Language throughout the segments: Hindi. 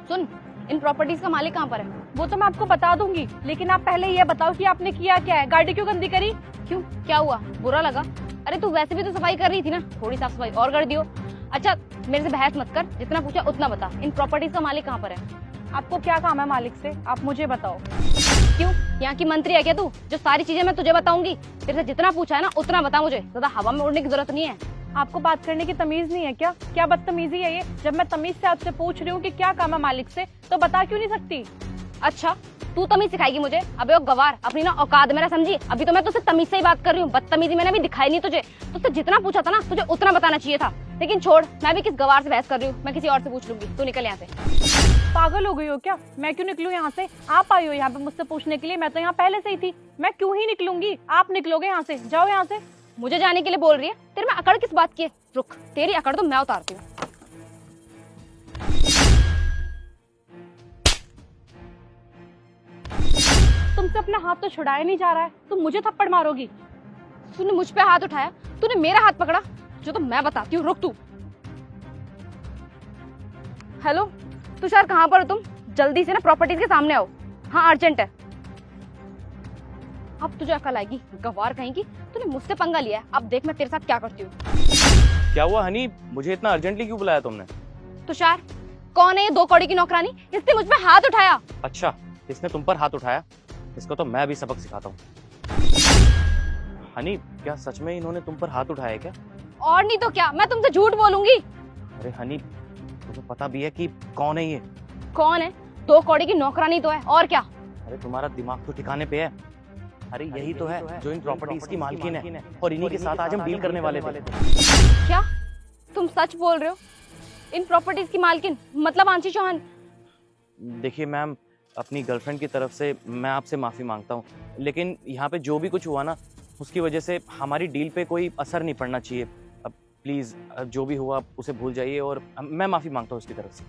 सुन, इन प्रॉपर्टीज का मालिक कहाँ पर है? वो तो मैं आपको बता दूंगी, लेकिन आप पहले ये बताओ कि आपने किया क्या है, गाड़ी क्यों गंदी करी? क्यों, क्या हुआ, बुरा लगा? अरे तू वैसे भी तो सफाई कर रही थी ना, थोड़ी साफ सफाई और कर दियो। अच्छा मेरे से बहस मत कर, जितना पूछा उतना बता, इन प्रॉपर्टीज का मालिक कहाँ पर है? आपको क्या काम है मालिक से, आप मुझे बताओ। क्यों, यहाँ की मंत्री है क्या तू, जो सारी चीजें मैं तुझे बताऊंगी? तेरे से जितना पूछा है ना उतना बता, मुझे ज्यादा हवा में उड़ने की जरूरत नहीं है। आपको बात करने की तमीज नहीं है क्या? क्या बदतमीजी है ये? जब मैं तमीज से आपसे पूछ रही हूँ कि क्या काम है मालिक से, तो बता क्यों नहीं सकती? अच्छा तू तमीज सिखाएगी मुझे? अबे ओ गवार, अपनी ना औकात में ना समझी, अभी तो मैं तुझसे तमीज से ही बात कर रही हूँ, बदतमीजी मैंने अभी दिखाई नहीं तुझे। तुझसे जितना पूछा था ना तुझे उतना बताना चाहिए था। लेकिन छोड़, मैं भी किस गवार से बहस कर रही हूँ, मैं किसी और से पूछ लूंगी, तू निकल यहाँ से। पागल हो गई हो क्या? मैं क्यों निकलूं यहाँ से? आप आई हो यहाँ पे मुझसे पूछने के लिए, मैं तो यहाँ पहले से ही थी। मैं क्यों ही निकलूंगी, आप निकलोगे यहाँ से, जाओ यहाँ से। मुझे जाने के लिए बोल रही है? तेरे में अकड़ किस बात की है? रुक, तेरी अकड़ तो मैं उतारती हूँ। तुमसे अपना हाथ तो छुड़ाया नहीं जा रहा है, तुम मुझे थप्पड़ मारोगी। तूने मुझ पे हाथ उठाया, तूने मेरा हाथ पकड़ा, जो तो मैं बताती हूँ, रुक तू। हेलो तुषार, कहाँ पर हो तुम? जल्दी से ना प्रॉपर्टीज के सामने आओ। हाँ अर्जेंट है। अब तुझे अकल आएगी, गवार कहेंगी। तूने मुझसे पंगा लिया है, अब देख मैं तेरे साथ क्या करती हूँ। क्या हुआ हनी, मुझे इतना अर्जेंटली क्यों बुलाया तुमने? तुषार, कौन है ये 2 कौड़ी की नौकरानी? इसने मुझ पे हाथ उठाया। अच्छा, इसने तुम पर हाथ उठाया? इसको तो मैं भी सबक सिखाता हूँ। हनी, क्या सच में इन्होंने तुम पर हाथ उठाया है क्या? और नहीं तो क्या, मैं तुमसे झूठ बोलूंगी? अरे हनी, तुम्हें पता भी है कि कौन है ये? कौन है? 2 कौड़ी की नौकरानी तो है, और क्या? अरे तुम्हारा दिमाग तो ठिकाने पे है। अरे यही तो है जो इन प्रॉपर्टीज की मालकिन है, और इन्हीं के साथ आज हम डील करने वाले थे। क्या तुम सच बोल रहे हो? इन प्रॉपर्टीज की मालकिन मतलब आंशी चौहान? देखिए मैम, अपनी गर्लफ्रेंड की तरफ से मैं आपसे माफ़ी मांगता हूँ, लेकिन यहाँ पे जो भी कुछ हुआ ना, उसकी वजह से हमारी डील पे कोई असर नहीं पड़ना चाहिए। अब प्लीज़ जो भी हुआ उसे भूल जाइए, और मैं माफ़ी मांगता हूँ उसकी तरफ से।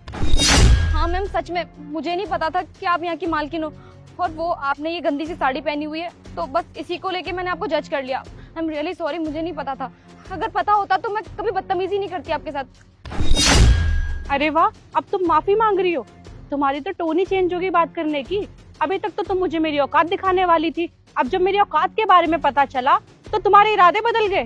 हाँ मैम, सच में मुझे नहीं पता था कि आप यहाँ की मालकिन हो, और वो आपने ये गंदी सी साड़ी पहनी हुई है, तो बस इसी को लेके मैंने आपको जज कर लिया। आई एम रियली सॉरी, मुझे नहीं पता था। अगर पता होता तो मैं कभी बदतमीजी नहीं करती आपके साथ। अरे वाह, अब तुम माफी मांग रही हो? तुम्हारी तो टोन ही चेंज होगी बात करने की। अभी तक तो तुम मुझे मेरी औकात दिखाने वाली थी, अब जब मेरी औकात के बारे में पता चला तो तुम्हारे इरादे बदल गए।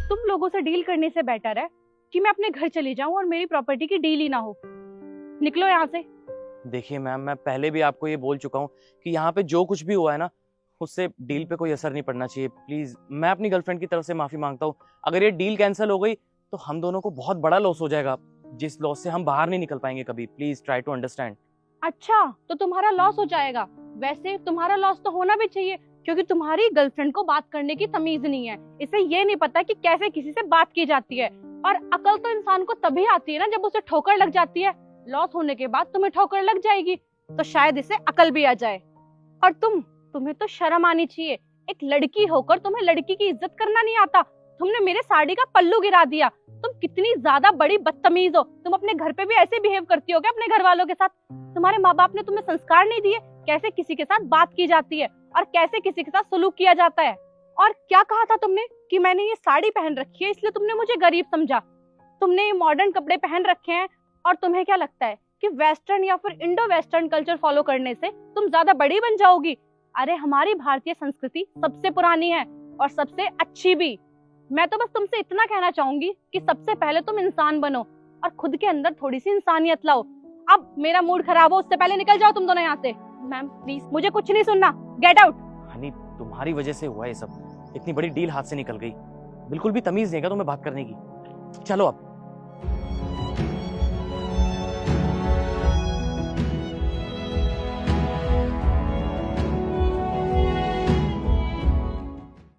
तुम लोगों से डील करने से बेटर है कि मैं अपने घर चली जाऊं और मेरी प्रॉपर्टी की डील ही ना हो। निकलो यहाँ से। देखिए मैम, मैं पहले भी आपको ये बोल चुका हूँ कि यहाँ पे जो कुछ भी हुआ है ना, उससे डील पे कोई असर नहीं पड़ना चाहिए। प्लीज़, मैं अपनी गर्लफ्रेंड की तरफ से माफ़ी मांगता हूँ। अगर ये डील कैंसिल हो गई तो हम दोनों को बहुत बड़ा लॉस हो जाएगा, जिस लॉस से हम बाहर नहीं निकल पाएंगे कभी। Please try to understand. अच्छा, तो तुम्हारा लॉस हो जाएगा। वैसे तुम्हारा लॉस तो होना भी चाहिए, क्योंकि तुम्हारी गर्लफ्रेंड को बात करने की तमीज नहीं है। इसे ये नहीं पता कि कैसे किसी से बात की जाती है। और अकल तो इंसान को तभी आती है ना जब उसे ठोकर लग जाती है। लॉस होने के बाद तुम्हें ठोकर लग जाएगी तो शायद इसे अकल भी आ जाए। और तुम्हें तो शर्म आनी चाहिए। एक लड़की होकर तुम्हें लड़की की इज्जत करना नहीं आता। तुमने मेरे साड़ी का पल्लू गिरा दिया। तुम कितनी ज्यादा बड़ी बदतमीज हो। तुम अपने घर पे भी ऐसे बिहेव करती हो क्या अपने घर वालों के साथ? तुम्हारे माँ बाप ने तुम्हें संस्कार नहीं दिए कैसे किसी के साथ बात की जाती है और कैसे किसी के साथ सलूक किया जाता है? और क्या कहा था तुमने कि मैंने ये साड़ी पहन रखी है इसलिए तुमने मुझे गरीब समझा? तुमने ये मॉडर्न कपड़े पहन रखे हैं और तुम्हें क्या लगता है कि वेस्टर्न या फिर इंडो वेस्टर्न कल्चर फॉलो करने से तुम ज्यादा बड़ी बन जाओगी? अरे हमारी भारतीय संस्कृति सबसे पुरानी है और सबसे अच्छी भी। मैं तो बस तुमसे इतना कहना चाहूंगी कि सबसे पहले तुम इंसान बनो और खुद के अंदर थोड़ी सी इंसानियत लाओ। अब मेरा मूड खराब हो उससे पहले निकल जाओ तुम दोनों यहाँ से। मैम प्लीज, मुझे कुछ नहीं सुनना, गेट आउट। हनी, तुम्हारी वजह से हुआ ये सब। इतनी बड़ी डील हाथ से निकल गई। बिल्कुल भी तमीज नहीं है क्या तुम्हें बात करने की? चलो अब।